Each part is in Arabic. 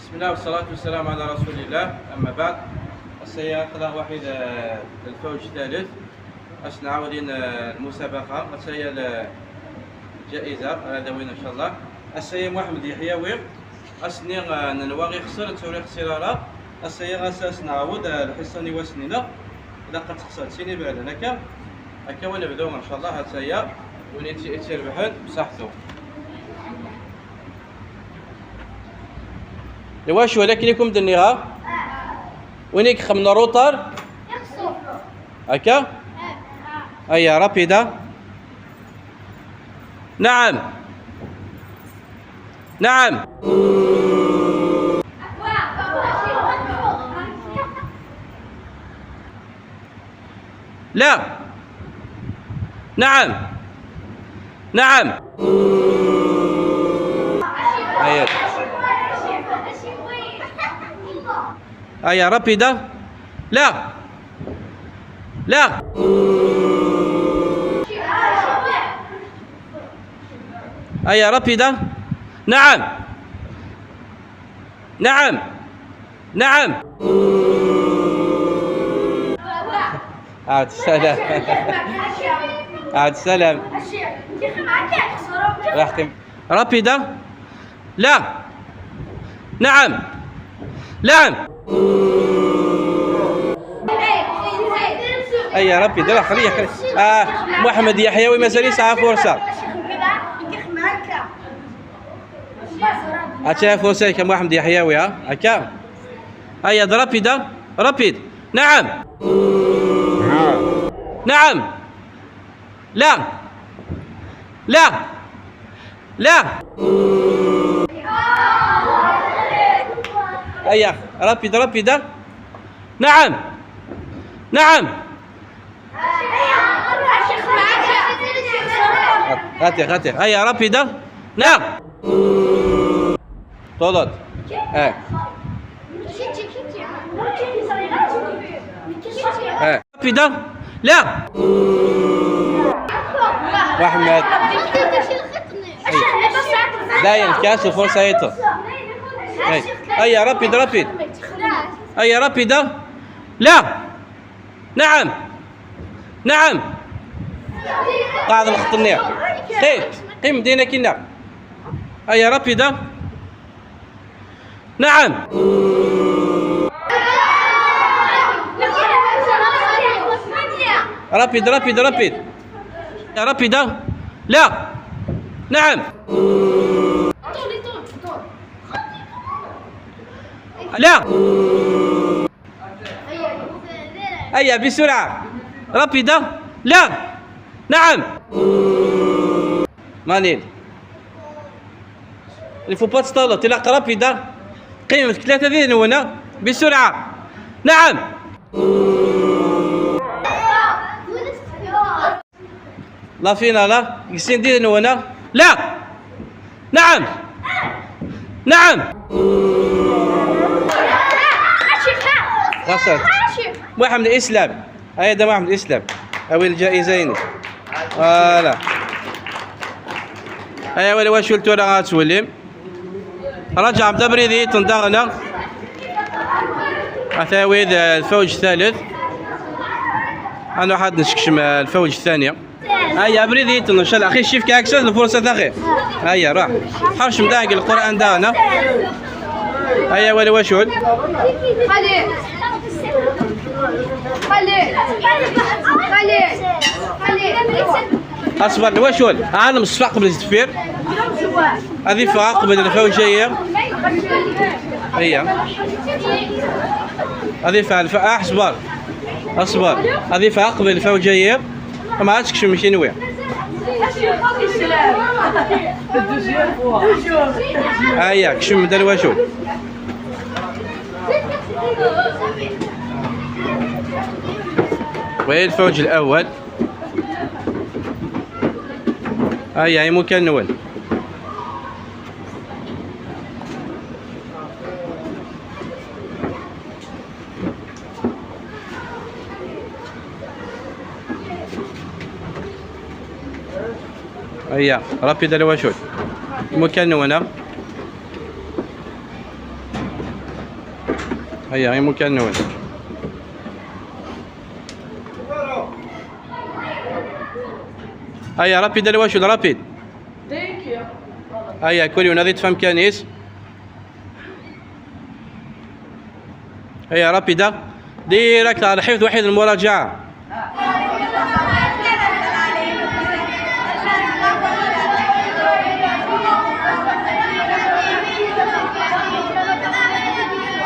بسم الله والصلاة والسلام على رسول الله. أما بعد سيقرأ واحد الفوج الثالث نعاودين المسابقة سي الجائزة هذا وين إن شاء الله السي محمد يحيوي أسني نواغي خسر توري خسرارة السي أساس نعاود الحصة وسنينا إذا قد خسرت سيني بعد هكا ونبدأ إن شاء الله هسايا وين تربحن بصحته واش ولكن لكم دنيها وينك خمنا روتر هكا هيا رابيدة. نعم نعم لا نعم نعم هيا هيا رابيدة. لا لا هيا رابيدة. نعم نعم نعم عاد السلام عاد السلام رابيدة. لا نعم نعم هيا رابيدة. لا خليه محمد يحيوي مازال يسعى فرصة هاتها فرصة كم محمد يحيوي هكا هيا رابيدة رابيد. نعم نعم لا لا لا هيا رابيدة رابيدة. نعم نعم غاتي هيا رابيدة. نعم طولت رابيدة. لا محمد لا ينكاس الفرصة هيتو هيا رابيدة رابيد. هيا رابيدة. لا نعم نعم قاعد الخط النير قيم دينا كنا. هيا رابيدة. نعم رابيد رابيد رابيد رابيدة. لا نعم لا هيا بسرعة رابيدة. لا نعم مانيل الفو با تستغلط تلاقى رابيدة. قيمة 3 ذي هنا بسرعة. نعم لا فينا لا يسين دي هنا. لا نعم نعم غسلت محمد الإسلام. هيا محمد الإسلام أوي الجائزين فوالا هيا ولا واش ولتو راه غتولي رجع بدا بريدي تندغنا أثاويد الفوج الثالث. أنا واحد نشكشم الفوج الثانية. هيا بريدي ان شاء الله اخي شيف كاكسس الفرصه اخي. هيا روح حرش مداق القران دانا. هيا ولا واشول خلي اصبر واشول عالم الصفاق قبل التفير هذه فاق قبل الفوجيه. هيا هذه فعل اصبر اصبر هذه فاق قبل الفوجيه ما عادش كشم مشي نويا. هيا كشم دار واشول وين الفوج الأول. هيا ممكن نول هيا رابيد الواشول مكان هنا هيا غير مكنون. هيا رابيد الواشد رابيد. هيا كولي ونادي تفهم كانيس. هيا رابيدة ديريكت على حفظ وحيد المراجعة.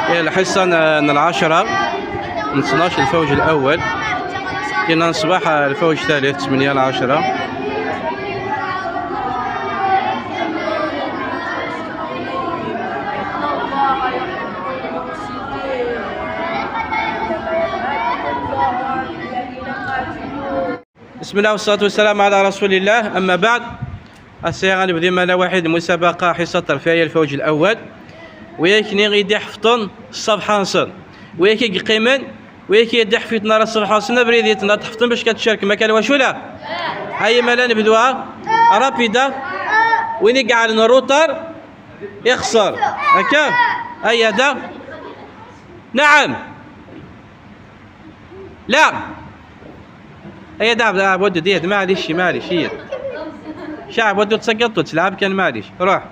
هي الحصة العاشرة من 12 الفوج الأول، كنا نصبح الفوج الثالث 8/10. بسم الله والصلاة والسلام على رسول الله. أما بعد، السيارة نبدأ معنا واحد مسابقة حصة ترفيهية الفوج الأول، وياكني غيدي حفطن الصبحة نصن وياكي قيمن وياكي يدي حفيتنا راه الصبحة نصن بريديتنا تحفطن باش كتشارك مكان واش ولا. هيا مالا نبدوها رابيدة. وين يقعد الروتر يخسر هكا. هيا دا. نعم. لا. هيا دا ودو ديت معليش هي شعب ودو تسقطوا تلعب كان معليش روح.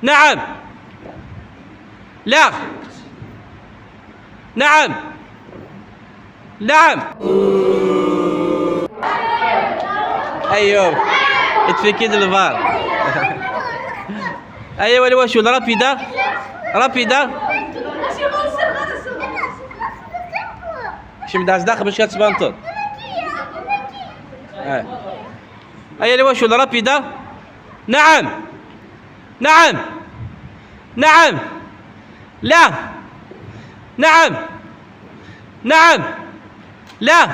نعم. لا. نعم. نعم. ايوه اتفكيد الفار. ايوه الواشو رابيدة رابيدة. شي مداز داخل باش كتبانطل. ايوه الواشو رابيدة. نعم. نعم. نعم. لا. نعم. نعم. لا.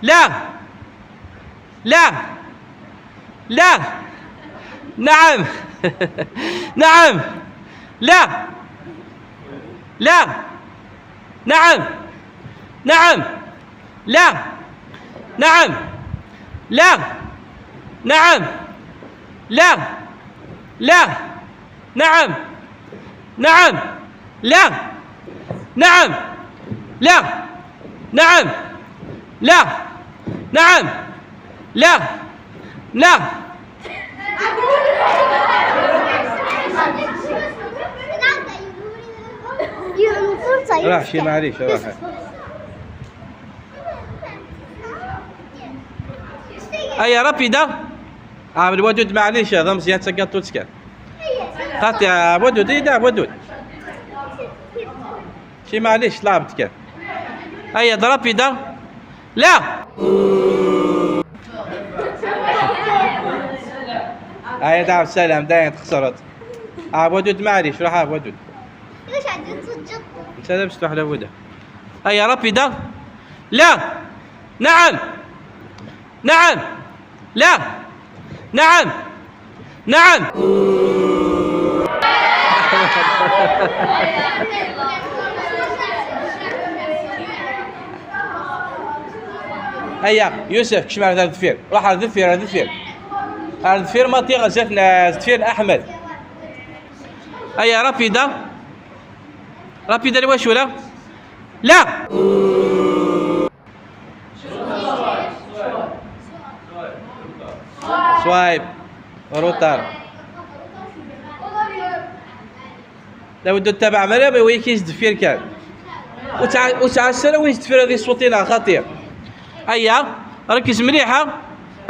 لا. لا. لا. نعم. نعم. لا. لا. نعم. نعم. لا. نعم. لا. نعم. لا. لا. نعم. نعم. لا. نعم. لا. نعم. لا. نعم. لا. لا. راح شي معليش راح. هيا رابيدة. الودود معليش هذا مزيان تسقط تسكر. خاطي ودود يدا ودود. شي معليش لعبت كان. هيا رابيدة. لا. هيا دعم السلام داين خسرت. ودود معليش روح ودود. ليش عندي تصجط؟ انت لابس تروح لوده. هيا رابيدة. لا. نعم. نعم. لا. نعم. نعم. هيا يوسف كش معنى هذا الدفير؟ روح على الدفير هذا الدفير ما تيغ زفنا الدفير احمد. هيا رابيدة. رابيدة لواش ولا؟ لا. سوايب روتار. لا ودو تتابع مرابي ويكيز دفير كان وتاع السنة وين دفير هذه صوتينا خطير. هيا ركز مليحة.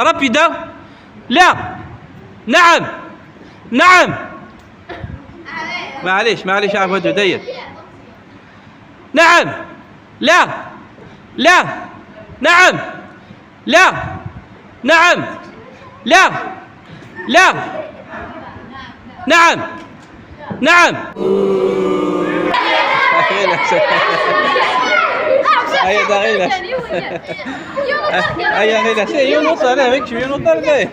رابيدة. لا. نعم. نعم. معليش عارف ودو داير. نعم. لا. لا. نعم. لا. نعم. لا. لا. نعم. نعم. هيا دغيلة. هيا غيلة شي يونس انا هيك يونس لا.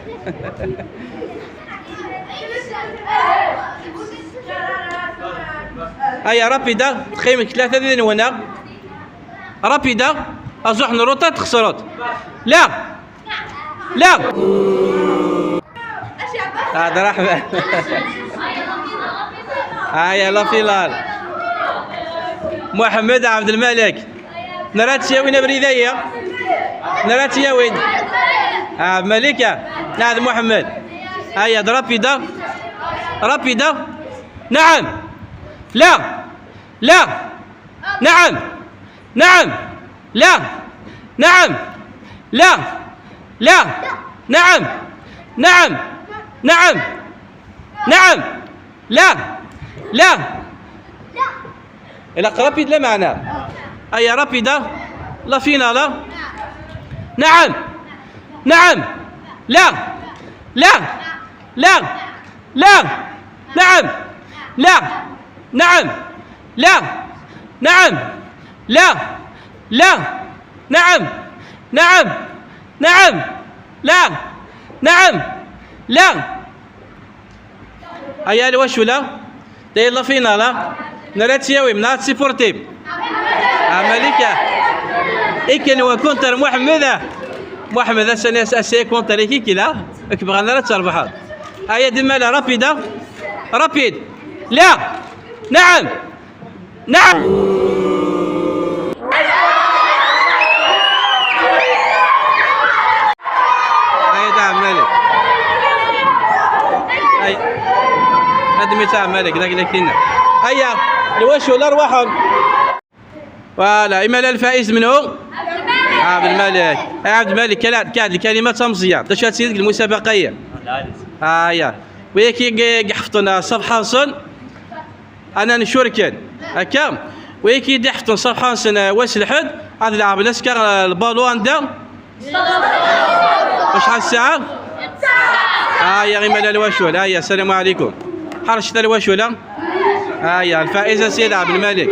هيا رابيدة تخيمك 3 دين وانا رابيدة ازوح نروطة تخسرت. لا. لا. هذا رحمة. هيا لا فيلال. محمد عبد الملك. نراتي وين بريدية؟ نراتي وين؟ عبد الملك. نعم محمد. هيا رابيدة رابيدة. نعم لا لا نعم نعم لا نعم لا لا نعم نعم نعم نعم لا لا لا رابيد لا معنى. هيا رابيدة لا فينا لا. نعم نعم لا لا لا لا نعم لا نعم لا نعم لا لا نعم نعم نعم لا نعم لا. هيا الواش ولا داير لا فينا لا نراتياوي منات سيبورتيف عمليكا إكن وكونتر محمد السنة أساسية كونتر كي لا اكبر أنا لا تربحها. هيا دمالة رابيدة رابيد لا نعم نعم. هيا دعم مالك هيا هذا متاع مالك ذاك لكنا. هيا الوش ولا أرواحهم. فوالا إما الفائز منه عبد الملك. عبد الملك كاد الكلمات رمزية تشهد سيدك المسابقية. هيا ويكي حفظنا صفحة صن أنا نشوركن هكا ويكي دحفظنا صفحة صن واس الحد هذا اللاعب نسكر البالو عنده وشحال الساعة؟ هيا غير مال الوشول. هيا السلام عليكم. حرشت الوشولة. هيا الفائزة سيد عبد الملك.